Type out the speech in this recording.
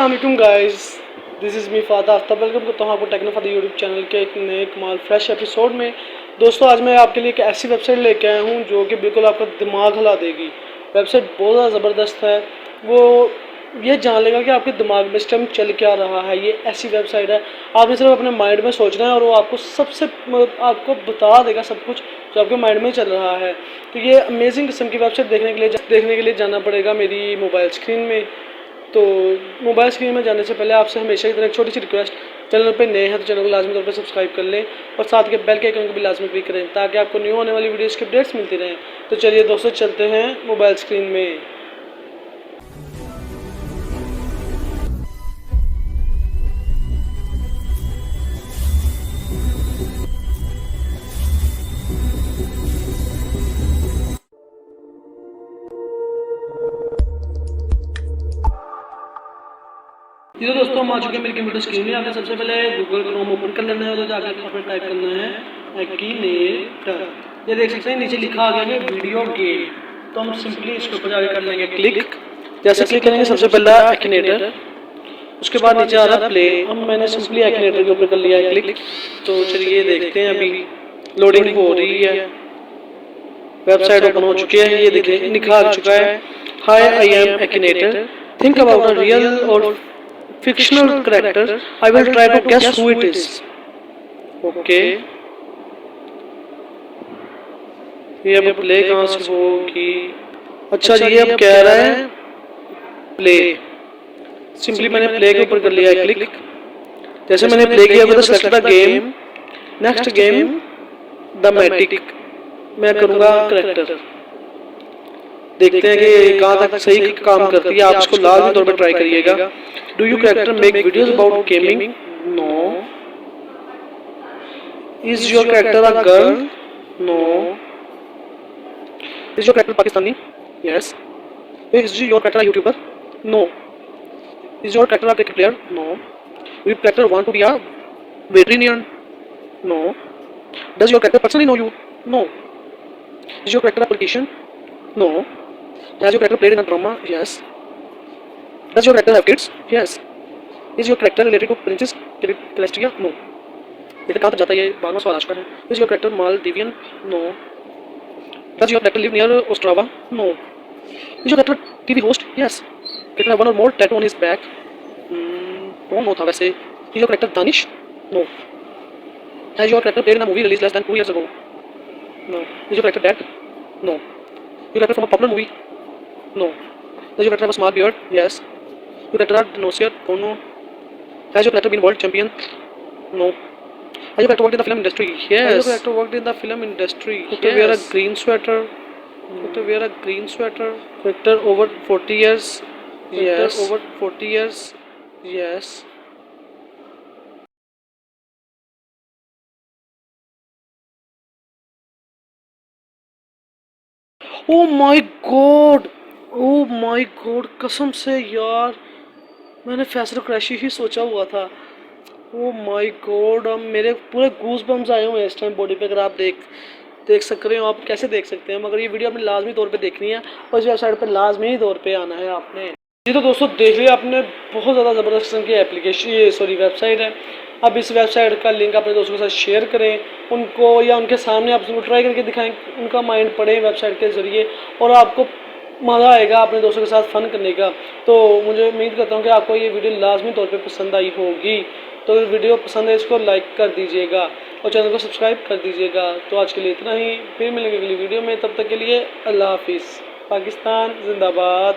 अस्सलाम वालेकुम guys, this is me Fahd Aftab. Welcome करता हूँ आपको टेक्नो फादी यूट्यूब चैनल के एक नए कमाल फ्रेश एपिसोड में। दोस्तों आज मैं आपके लिए एक ऐसी वेबसाइट लेके आया हूँ जो कि बिल्कुल आपका दिमाग हिला देगी। वेबसाइट बहुत ज़्यादा ज़बरदस्त है। वो ये जान लेगा कि आपके दिमाग में इस टाइम चल क्या रहा है। ये ऐसी वेबसाइट है, आपने सिर्फ अपने माइंड में सोचना है और वो आपको आपको बता देगा सब कुछ जो आपके माइंड में चल रहा है। तो ये अमेजिंग किस्म की वेबसाइट देखने के लिए जाना पड़ेगा मेरी मोबाइल स्क्रीन में। तो मोबाइल स्क्रीन में जाने से पहले आपसे हमेशा की तरह एक छोटी सी रिक्वेस्ट, चैनल पे नए हैं तो चैनल को लाजमी तौर पे सब्सक्राइब कर लें और साथ के बेल के आइकन को भी लाजमी क्लिक करें ताकि आपको न्यू आने वाली वीडियोस की अपडेट्स मिलती रहें। तो चलिए दोस्तों चलते हैं मोबाइल स्क्रीन में। तो दोस्तों हम आ चुके हैं मेरी कंप्यूटर स्क्रीन में। आपने सबसे पहले गूगल क्रोम ओपन कर लेना है, तो जाकर आपने टाइप करना है एक्टिनेटर। ये देख सकते हैं नीचे लिखा आ गया है वीडियो गेम। तो हम सिंपली इसके ऊपर जाकर कर लेंगे क्लिक। जैसे क्लिक करेंगे सबसे पहला एक्टिनेटर, उसके बाद नीचे आ रहा है प्ले। हम मैंने सिंपली एक्टिनेटर के ऊपर कर लिया है क्लिक। तो चलिए देखते हैं, अभी लोडिंग हो रही है। वेबसाइट ओपन हो चुकी है, ये देखिए लिखा आ चुका है हाय आई एम एक्टिनेटर, थिंक अबाउट अ रियल और fictional character. I will try to guess who it is. Okay. ये अब प्ले कहाँ से होगी? अच्छा जी, ये अब कह रहा है प्ले। सिंपली मैंने प्ले के ऊपर कर लिया है क्लिक। जैसे मैंने प्ले किया तो select the game, next game thematic. मैं करूँगा करेक्टर। देखते हैं कि कहाँ तक सही काम करती है। आप इसको लाजमी तौर पर ट्राई करिएगा। Do you character make videos about gaming? No. Is your character a girl? No. Is your character Pakistani? Yes. Is your character a YouTuber? No. Is your character a cricket player? No. Do your character want to be a veterinarian? No. Does your character personally know you? No. Is your character a politician? No. Has your character played in a drama? Yes. Does your character have kids? Yes. Is your character related to Princess Celestia? No. ये कहाँ तक जाता है, ये 12वां सवाल आ चुका है। Is your character Maldivian? No. Does your character live near Ostrava? No. Is your character TV host? Yes. Character have one or more tattoo on his back? Don't know था वैसे। Is your character Danish? No. Has your character played in a movie released less than 2 years ago? No. Is your character dead? No. Is your character from a popular movie? No. Does your character have a small beard? Yes. Your character are dinosaur? Oh no. Has your character been world champion? No. Has your character worked in the film industry? Yes. Has your character worked in the film industry? Character wear a green sweater? Character wear a green sweater? Character over 40 years? Yes. Over 40 years? Yes. Oh my God! Oh my God! कसम से यार, मैंने फैसला क्रैशी ही सोचा हुआ था। Oh my God, अब मेरे पूरे गूज बम्स आए हुए हैं इस टाइम बॉडी पे। अगर आप देख सक रहे हो, आप कैसे देख सकते हैं, मगर ये वीडियो आपने लाजमी तौर पे देखनी है और इस वेबसाइट पे लाजमी तौर पे आना है आपने। जी तो दोस्तों देख लिया आपने, बहुत ज़्यादा ज़बरदस्त किस्म की एप्लीकेशन, ये सॉरी वेबसाइट है। अब इस वेबसाइट का लिंक अपने दोस्तों के साथ शेयर करें, उनको या उनके सामने आप उनको ट्राई करके दिखाएं, उनका माइंड पढ़ें वेबसाइट के ज़रिए और आपको मज़ा आएगा अपने दोस्तों के साथ फ़न करने का। तो मुझे उम्मीद करता हूँ कि आपको ये वीडियो लाजमी तौर पे पसंद आई होगी। तो अगर वीडियो पसंद है इसको लाइक कर दीजिएगा और चैनल को सब्सक्राइब कर दीजिएगा। तो आज के लिए इतना ही, फिर मिलेंगे अगली वीडियो में। तब तक के लिए अल्लाह हाफिज़। पाकिस्तान जिंदाबाद।